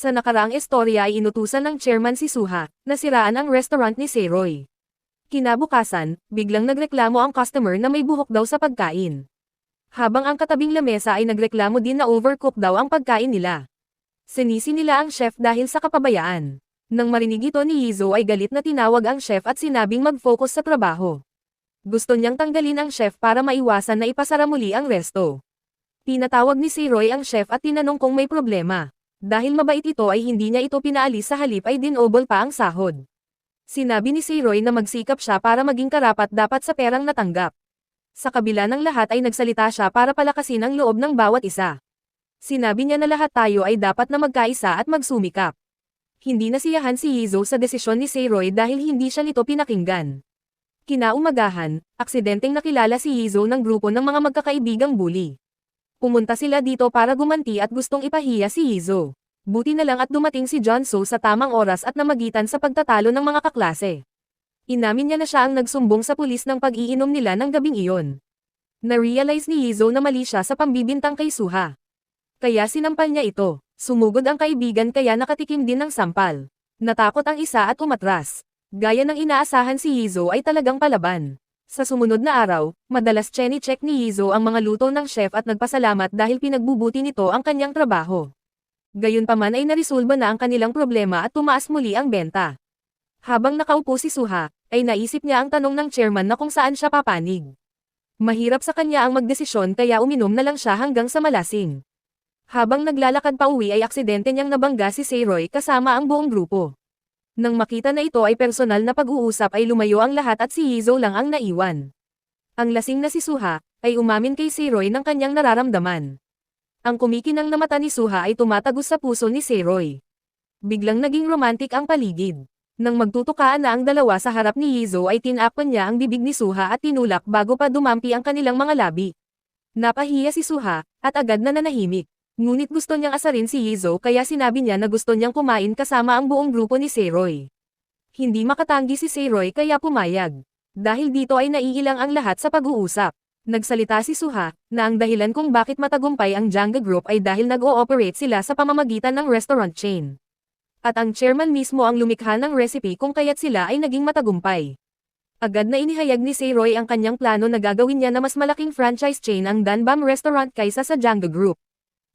Sa nakaraang istorya ay inutusan ng chairman si Suha, na siraan ang restaurant ni Seroy. Kinabukasan, biglang nagreklamo ang customer na may buhok daw sa pagkain. Habang ang katabing lamesa ay nagreklamo din na overcooked daw ang pagkain nila. Sinisi nila ang chef dahil sa kapabayaan. Nang marinig ito ni Yizo ay galit na tinawag ang chef at sinabing mag-focus sa trabaho. Gusto niyang tanggalin ang chef para maiwasan na ipasara muli ang resto. Pinatawag ni Seroy ang chef at tinanong kung may problema. Dahil mabait ito ay hindi niya ito pinaalis sa halip ay dinobol pa ang sahod. Sinabi ni Seroy na magsikap siya para maging karapat-dapat sa perang natanggap. Sa kabila ng lahat ay nagsalita siya para palakasin ang loob ng bawat isa. Sinabi niya na lahat tayo ay dapat na magkaisa at magsumikap. Hindi nasiyahan si Yizo sa desisyon ni Seroy dahil hindi siya nito pinakinggan. Kinaumagahan, aksidenteng nakilala si Yizo ng grupo ng mga magkakaibigang bully. Pumunta sila dito para gumanti at gustong ipahiya si Yizo. Buti na lang at dumating si Jonso sa tamang oras at namagitan sa pagtatalo ng mga kaklase. Inamin niya na siya ang nagsumbong sa pulis ng pag-iinom nila ng gabing iyon. Na-realize ni Yizo na mali siya sa pambibintang kay Suha. Kaya sinampal niya ito. Sumugod ang kaibigan kaya nakatikim din ng sampal. Natakot ang isa at umatras. Gaya ng inaasahan si Yizo ay talagang palaban. Sa sumunod na araw, madalas chine-check ni Yizo ang mga luto ng chef at nagpasalamat dahil pinagbubuti nito ang kanyang trabaho. Gayunpaman ay naresolba na ang kanilang problema at tumaas muli ang benta. Habang nakaupo si Suha, ay naisip niya ang tanong ng chairman na kung saan siya papanig. Mahirap sa kanya ang magdesisyon kaya uminom na lang siya hanggang sa malasing. Habang naglalakad pa uwi ay aksidente niyang nabangga si Seroy kasama ang buong grupo. Nang makita na ito ay personal na pag-uusap ay lumayo ang lahat at si Yizo lang ang naiwan. Ang lasing na si Suha, ay umamin kay Seroy ng kanyang nararamdaman. Ang kumikinang na mata ni Suha ay tumatagos sa puso ni Seroy. Biglang naging romantic ang paligid. Nang magtutukaan na ang dalawa sa harap ni Yizo ay tinakpan niya ang bibig ni Suha at tinulak bago pa dumampi ang kanilang mga labi. Napahiya si Suha, at agad na nanahimik. Ngunit gusto niyang asarin si Yizo kaya sinabi niya na gusto niyang kumain kasama ang buong grupo ni Seroy. Hindi makatanggi si Seroy kaya pumayag. Dahil dito ay naiilang ang lahat sa pag-uusap. Nagsalita si Suha, na ang dahilan kung bakit matagumpay ang Janga Group ay dahil nag-ooperate sila sa pamamagitan ng restaurant chain. At ang chairman mismo ang lumikha ng recipe kung kaya't sila ay naging matagumpay. Agad na inihayag ni Seroy ang kanyang plano na gagawin niya na mas malaking franchise chain ang Danbam Restaurant kaysa sa Janga Group.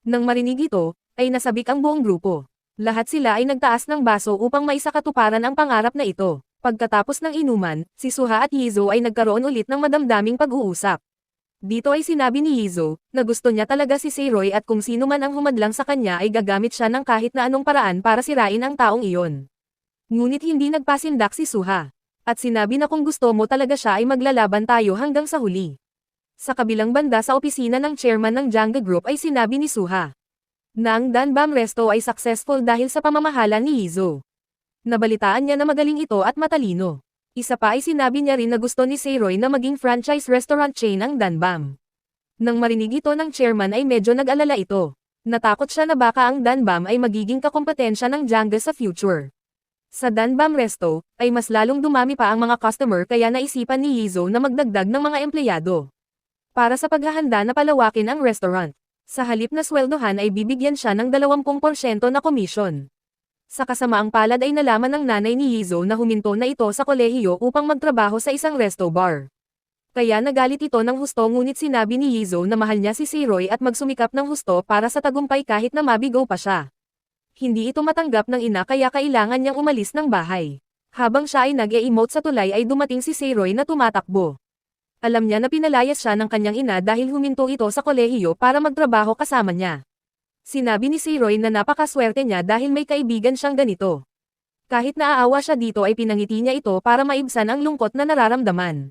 Nang marinig ito, ay nasabik ang buong grupo. Lahat sila ay nagtaas ng baso upang maisakatuparan ang pangarap na ito. Pagkatapos ng inuman, si Suha at Yizo ay nagkaroon ulit ng madamdaming pag-uusap. Dito ay sinabi ni Yizo, na gusto niya talaga si Seroy at kung sino man ang humadlang sa kanya ay gagamit siya ng kahit na anong paraan para sirain ang taong iyon. Ngunit hindi nagpasindak si Suha. At sinabi na kung gusto mo talaga siya ay maglalaban tayo hanggang sa huli. Sa kabilang banda sa opisina ng chairman ng Janga Group ay sinabi ni Suha na ang Danbam Resto ay successful dahil sa pamamahala ni Yizo. Nabalitaan niya na magaling ito at matalino. Isa pa ay sinabi niya rin na gusto ni Seroy na maging franchise restaurant chain ang Danbam. Nang marinig ito ng chairman ay medyo nag-alala ito. Natakot siya na baka ang Danbam ay magiging kakompetensya ng Janga sa future. Sa Danbam Resto, ay mas lalong dumami pa ang mga customer kaya naisipan ni Yizo na magdagdag ng mga empleyado. Para sa paghahanda na palawakin ang restaurant. Sa halip na sweldohan ay bibigyan siya ng 20% na komisyon. Sa kasamaang palad ay nalaman ng nanay ni Yizo na huminto na ito sa kolehiyo upang magtrabaho sa isang resto bar. Kaya nagalit ito ng husto ngunit sinabi ni Yizo na mahal niya si Seroy at magsumikap ng husto para sa tagumpay kahit na mabigo pa siya. Hindi ito matanggap ng ina kaya kailangan niyang umalis ng bahay. Habang siya ay nag-e-emote sa tulay ay dumating si Seroy na tumatakbo. Alam niya na pinalayas siya ng kanyang ina dahil huminto ito sa kolehiyo para magtrabaho kasama niya. Sinabi ni Seroy na napakaswerte niya dahil may kaibigan siyang ganito. Kahit naaawa siya dito ay pinangiti niya ito para maibsan ang lungkot na nararamdaman.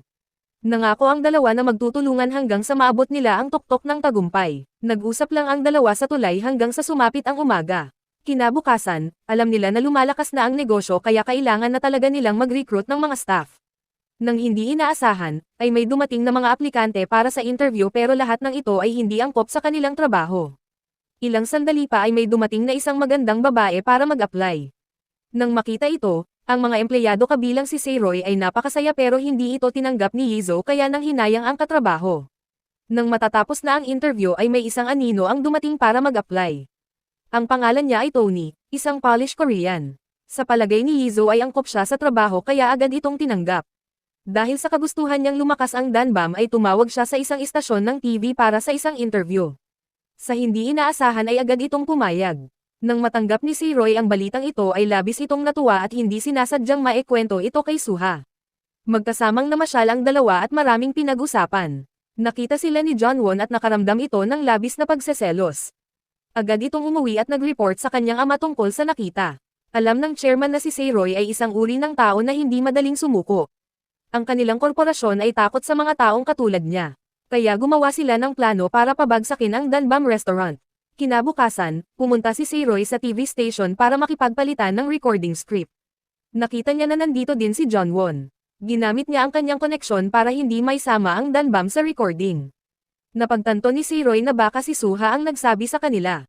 Nangako ang dalawa na magtutulungan hanggang sa maabot nila ang tuktok ng tagumpay. Nag-usap lang ang dalawa sa tulay hanggang sa sumapit ang umaga. Kinabukasan, alam nila na lumalakas na ang negosyo kaya kailangan na talaga nilang mag-recruit ng mga staff. Nang hindi inaasahan, ay may dumating na mga aplikante para sa interview pero lahat ng ito ay hindi angkop sa kanilang trabaho. Ilang sandali pa ay may dumating na isang magandang babae para mag-apply. Nang makita ito, ang mga empleyado kabilang si Seroy ay napakasaya pero hindi ito tinanggap ni Yizo kaya nang hinayang ang katrabaho. Nang matatapos na ang interview ay may isang anino ang dumating para mag-apply. Ang pangalan niya ay Tony, isang Polish Korean. Sa palagay ni Yizo ay angkop siya sa trabaho kaya agad itong tinanggap. Dahil sa kagustuhan niyang lumakas ang Danbam ay tumawag siya sa isang istasyon ng TV para sa isang interview. Sa hindi inaasahan ay agad itong pumayag. Nang matanggap ni Seroy ang balitang ito ay labis itong natuwa at hindi sinasadyang maikwento ito kay Suha. Magkasamang namasyal ang dalawa at maraming pinag-usapan. Nakita sila ni John Won at nakaramdam ito ng labis na pagseselos. Agad itong umuwi at nag-report sa kanyang ama tungkol sa nakita. Alam ng chairman na si Seroy ay isang uri ng tao na hindi madaling sumuko. Ang kanilang korporasyon ay takot sa mga taong katulad niya. Kaya gumawa sila ng plano para pabagsakin ang Danbam Restaurant. Kinabukasan, pumunta si Seroy sa TV station para makipagpalitan ng recording script. Nakita niya na nandito din si John Won. Ginamit niya ang kanyang koneksyon para hindi maisama ang Danbam sa recording. Napagtanto ni Seroy na baka si Suha ang nagsabi sa kanila.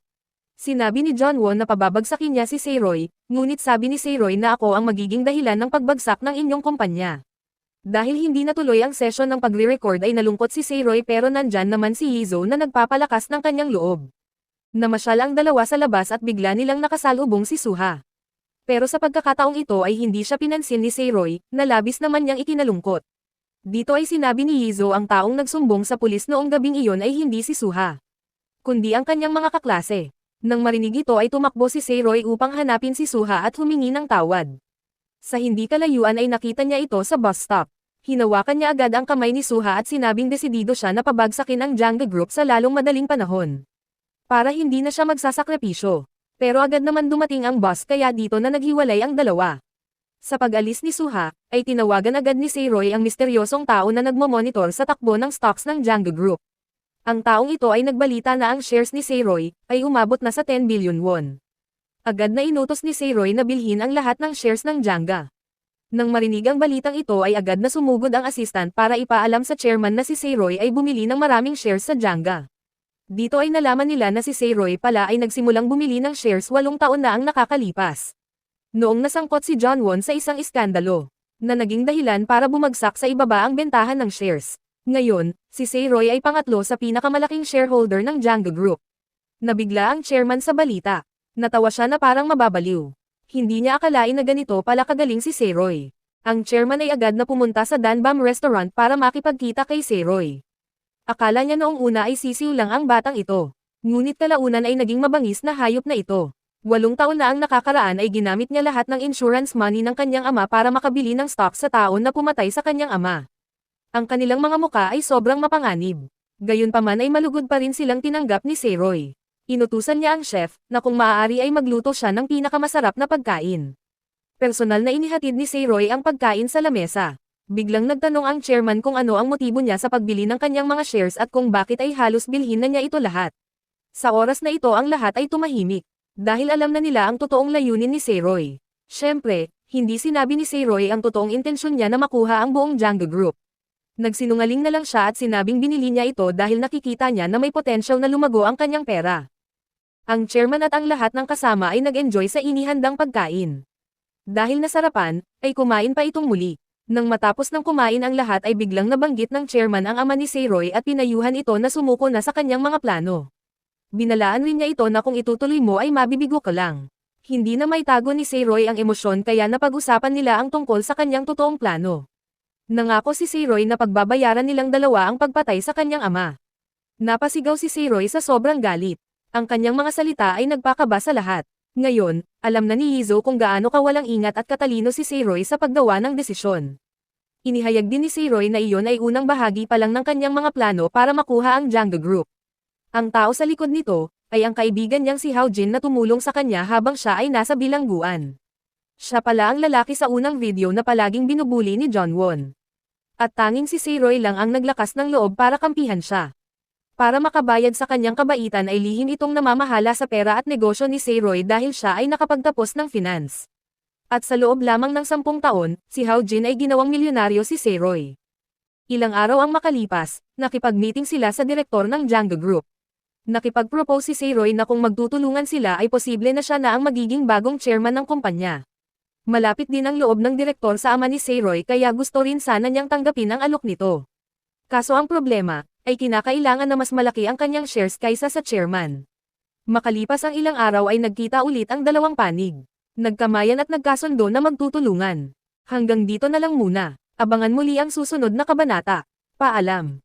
Sinabi ni John Won na pababagsakin niya si Seroy, ngunit sabi ni Seroy na ako ang magiging dahilan ng pagbagsak ng inyong kumpanya. Dahil hindi natuloy ang session ng pagre-record ay nalungkot si Seroy pero nandyan naman si Yizo na nagpapalakas ng kanyang loob. Namasyal ang dalawa sa labas at bigla nilang nakasalubong si Suha. Pero sa pagkakataong ito ay hindi siya pinansin ni Seroy, na labis naman niyang ikinalungkot. Dito ay sinabi ni Yizo ang taong nagsumbong sa pulis noong gabing iyon ay hindi si Suha, kundi ang kanyang mga kaklase. Nang marinig ito ay tumakbo si Seroy upang hanapin si Suha at humingi ng tawad. Sa hindi kalayuan ay nakita niya ito sa bus stop. Hinawakan niya agad ang kamay ni Suha at sinabing desidido siya na pabagsakin ang Janga Group sa lalong madaling panahon. Para hindi na siya magsasakripisyo. Pero agad naman dumating ang bus kaya dito na naghiwalay ang dalawa. Sa pag-alis ni Suha, ay tinawagan agad ni Seroy ang misteryosong tao na nagmamonitor sa takbo ng stocks ng Janga Group. Ang taong ito ay nagbalita na ang shares ni Seroy ay umabot na sa 10 billion won. Agad na inutos ni Seroy na bilhin ang lahat ng shares ng Janga. Nang marinig ang balitang ito ay agad na sumugod ang assistant para ipaalam sa chairman na si Seroy ay bumili ng maraming shares sa Janga. Dito ay nalaman nila na si Seroy pala ay nagsimulang bumili ng shares 8 taon na ang nakakalipas. Noong nasangkot si John Won sa isang iskandalo, na naging dahilan para bumagsak sa ibaba ang bentahan ng shares. Ngayon, si Seroy ay pangatlo sa pinakamalaking shareholder ng Janga Group. Nabigla ang chairman sa balita. Natawa siya na parang mababaliw. Hindi niya akalain na ganito pala kagaling si Seroy. Ang chairman ay agad na pumunta sa Danbam Restaurant para makipagkita kay Seroy. Akala niya noong una ay sisiw lang ang batang ito. Ngunit kalaunan ay naging mabangis na hayop na ito. 8 taon na ang nakakaraan ay ginamit niya lahat ng insurance money ng kanyang ama para makabili ng stock sa taon na pumatay sa kanyang ama. Ang kanilang mga muka ay sobrang mapanganib. Gayunpaman ay malugod pa rin silang tinanggap ni Seroy. Inutusan niya ang chef, na kung maaari ay magluto siya ng pinakamasarap na pagkain. Personal na inihatid ni Seroy ang pagkain sa lamesa. Biglang nagtanong ang chairman kung ano ang motibo niya sa pagbili ng kanyang mga shares at kung bakit ay halos bilhin na niya ito lahat. Sa oras na ito ang lahat ay tumahimik. Dahil alam na nila ang totoong layunin ni Seroy. Siyempre, hindi sinabi ni Seroy ang totoong intensyon niya na makuha ang buong Janga Group. Nagsinungaling na lang siya at sinabing binili niya ito dahil nakikita niya na may potensyal na lumago ang kanyang pera. Ang chairman at ang lahat ng kasama ay nag-enjoy sa inihandang pagkain. Dahil nasarapan, ay kumain pa itong muli. Nang matapos ng kumain ang lahat ay biglang nabanggit ng chairman ang ama ni Seroy at pinayuhan ito na sumuko na sa kanyang mga plano. Binalaan rin niya ito na kung itutuloy mo ay mabibigo ka lang. Hindi na may tago ni Seroy ang emosyon kaya napag-usapan nila ang tungkol sa kanyang totoong plano. Nangako si Seroy na pagbabayaran nilang dalawa ang pagpatay sa kanyang ama. Napasigaw si Seroy sa sobrang galit. Ang kanyang mga salita ay nagpakaba sa lahat. Ngayon, alam na ni Yizo kung gaano kawalang ingat at katalino si Seroy sa paggawa ng desisyon. Inihayag din ni Seroy na iyon ay unang bahagi pa lang ng kanyang mga plano para makuha ang Janga Group. Ang tao sa likod nito, ay ang kaibigan niyang si Haojin na tumulong sa kanya habang siya ay nasa bilangguan. Siya pala ang lalaki sa unang video na palaging binubuli ni John Won. At tanging si Seroy lang ang naglakas ng loob para kampihan siya. Para makabayad sa kanyang kabaitan ay lihim itong namamahala sa pera at negosyo ni Seroy dahil siya ay nakapagtapos ng finance. At sa loob lamang ng 10 taon, si Haojin ay ginawang milyonaryo si Seroy. Ilang araw ang makalipas, nakipag-meeting sila sa direktor ng Janga Group. Nakipag-propose si Seroy na kung magtutulungan sila ay posible na siya na ang magiging bagong chairman ng kumpanya. Malapit din ang loob ng direktor sa ama ni Seroy kaya gusto rin sana niyang tanggapin ang alok nito. Kaso ang problema, ay kinakailangan na mas malaki ang kanyang shares kaysa sa chairman. Makalipas ang ilang araw ay nagkita ulit ang dalawang panig. Nagkamayan at nagkasundo na magtutulungan. Hanggang dito na lang muna. Abangan muli ang susunod na kabanata. Paalam.